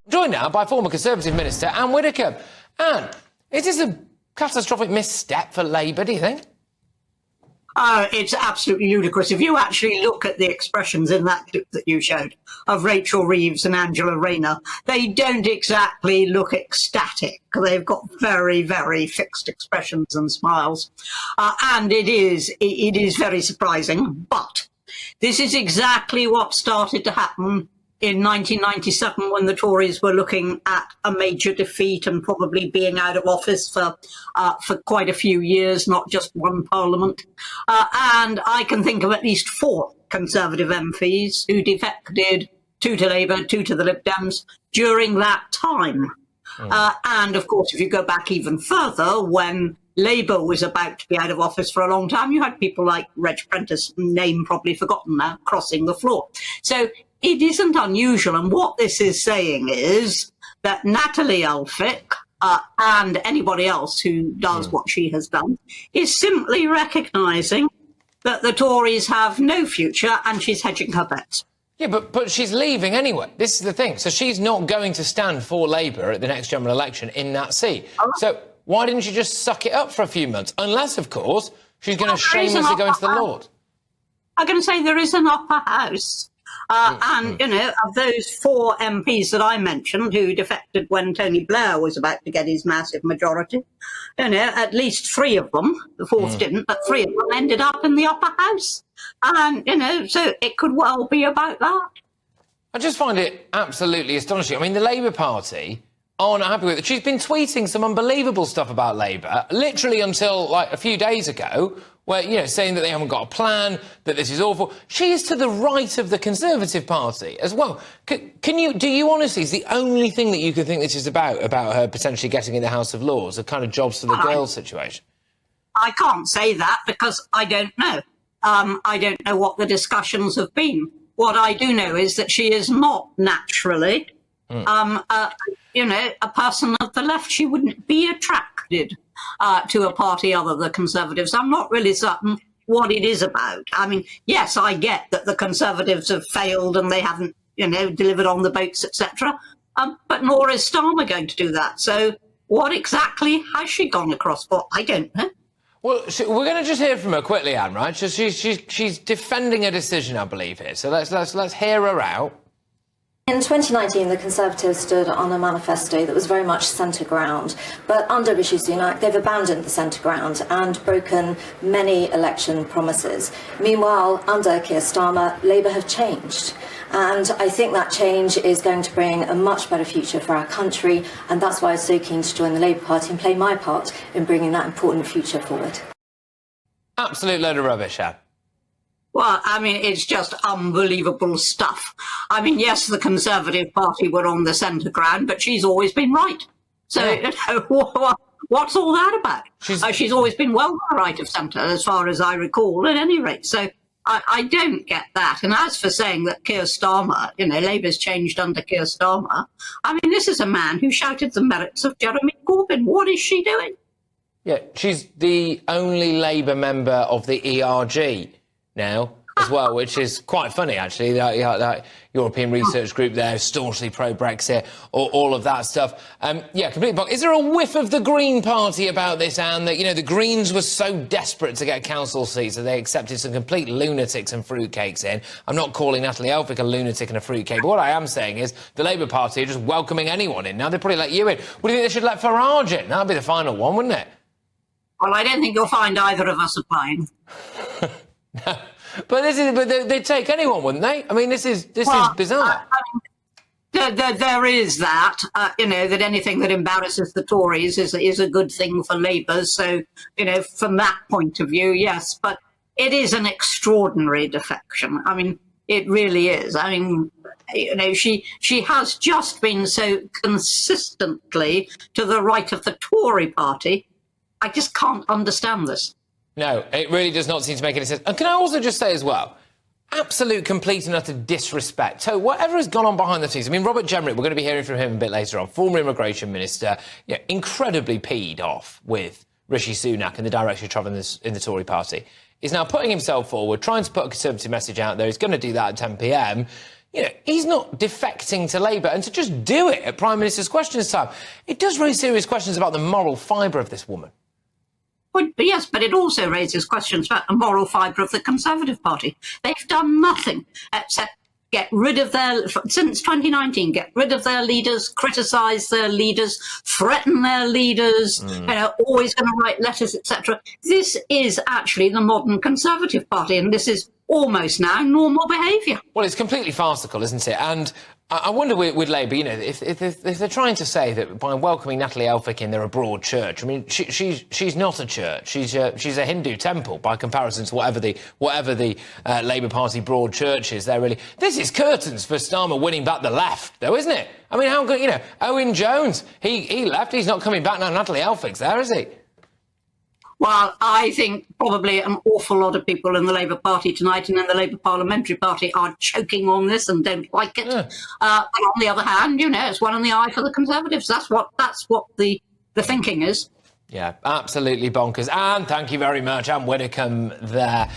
Joined now by former Conservative Minister Anne Widdecombe. Anne, is this a catastrophic misstep for Labour, do you think? It's absolutely ludicrous. If you actually look at the expressions in that clip that you showed of Rachel Reeves and Angela Rayner, they don't exactly look ecstatic. They've got very, very fixed expressions and smiles. And it is very surprising. But this is exactly what started to happen in 1997 when the Tories were looking at a major defeat and probably being out of office for quite a few years, not just one parliament. And I can think of at least 4 Conservative MPs who defected, 2 to Labour, 2 to the Lib Dems, during that time. And of course, if you go back even further, when Labour was about to be out of office for a long time, you had people like Reg Prentice, name probably forgotten now, crossing the floor. So it isn't unusual, and what this is saying is that Natalie Elphicke and anybody else who does what she has done is simply recognising that the Tories have no future and she's hedging her bets. Yeah, but she's leaving anyway. This is the thing. So she's not going to stand for Labour at the next general election in that seat. So why didn't she just suck it up for a few months? Unless, of course, she's going to shamelessly go into the Lord. I'm going to say there is an upper house. And, you know, of those 4 MPs that I mentioned who defected when Tony Blair was about to get his massive majority, you know, at least 3 of them, the 4th didn't, but 3 of them ended up in the upper house. And, you know, so it could well be about that. I just find it absolutely astonishing. I mean, the Labour Party aren't happy with it. She's been tweeting some unbelievable stuff about Labour, literally until, like, a few days ago, where, you know, saying that they haven't got a plan, that this is awful. She is to the right of the Conservative Party as well. Do you honestly, is the only thing that you can think this is about her potentially getting in the House of Lords, a kind of jobs for the girls situation? I can't say that because I don't know. I don't know what the discussions have been. What I do know is that she is not naturally, you know, a person of the left. She wouldn't be attracted to a party other than the Conservatives. I'm not really certain what it is about. I mean, yes, I get that the Conservatives have failed and they haven't, you know, delivered on the votes, etc. But nor is Starmer going to do that. So what exactly has she gone across for? I don't know. Well, we're going to just hear from her quickly, Anne, right? So she's defending a decision, I believe, here. So let's hear her out. In 2019, the Conservatives stood on a manifesto that was very much centre ground, but under Rishi Sunak, they've abandoned the centre ground and broken many election promises. Meanwhile, under Keir Starmer, Labour have changed. And I think that change is going to bring a much better future for our country, and that's why I was so keen to join the Labour Party and play my part in bringing that important future forward. Absolute load of rubbish, Anne. Well, I mean, it's just unbelievable stuff. I mean, yes, the Conservative Party were on the centre ground, but she's always been right. So, you know, what's all that about? She's always been well to the right of centre, as far as I recall, at any rate. So I don't get that. And as for saying that Keir Starmer, you know, Labour's changed under Keir Starmer, I mean, this is a man who shouted the merits of Jeremy Corbyn. What is she doing? Yeah, she's the only Labour member of the ERG now as well, which is quite funny, actually. That European research group there, staunchly pro-Brexit, all of that stuff. Yeah, completely. Is there a whiff of the Green Party about this, Anne, that, you know, the Greens were so desperate to get council seats that they accepted some complete lunatics and fruitcakes in? I'm not calling Natalie Elphicke a lunatic and a fruitcake, but what I am saying is the Labour Party are just welcoming anyone in. Now, they'd probably let you in. What do you think they should let Farage in? That'd be the final one, wouldn't it? Well, I don't think you'll find either of us applying. No. But they'd take anyone, wouldn't they? I mean, this is bizarre. There is that, you know, that anything that embarrasses the Tories is a good thing for Labour. So, you know, from that point of view, yes. But it is an extraordinary defection. I mean, it really is. I mean, you know, she has just been so consistently to the right of the Tory party. I just can't understand this. No, it really does not seem to make any sense. And can I also just say as well, absolute, complete and utter disrespect. So whatever has gone on behind the scenes, I mean, Robert Jenrick, we're going to be hearing from him a bit later on, former immigration minister, you know, incredibly peed off with Rishi Sunak and the direction of travel in the Tory party, is now putting himself forward, trying to put a Conservative message out there. He's going to do that at 10 p.m. he's not defecting to Labour, and to just do it at Prime Minister's Questions time, it does raise serious questions about the moral fibre of this woman. But yes, but it also raises questions about the moral fibre of the Conservative Party. They've done nothing except get rid of since 2019, get rid of their leaders, criticise their leaders, threaten their leaders, always going to write letters, etc. This is actually the modern Conservative Party, and this is almost now normal behaviour. Well, it's completely farcical, isn't it? And I wonder with Labour, if they're trying to say that by welcoming Natalie Elphicke in, they're a broad church. I mean, she's not a church. She's a Hindu temple by comparison to whatever the Labour Party broad church is. This is curtains for Starmer winning back the left, though, isn't it? I mean, how good, Owen Jones, he left. He's not coming back now. Natalie Elphicke's there, is he? Well, I think probably an awful lot of people in the Labour Party tonight and in the Labour Parliamentary Party are choking on this and don't like it. But on the other hand, it's one in the eye for the Conservatives. That's what the thinking is. Yeah, absolutely bonkers. And thank you very much, Anne Widdecombe there.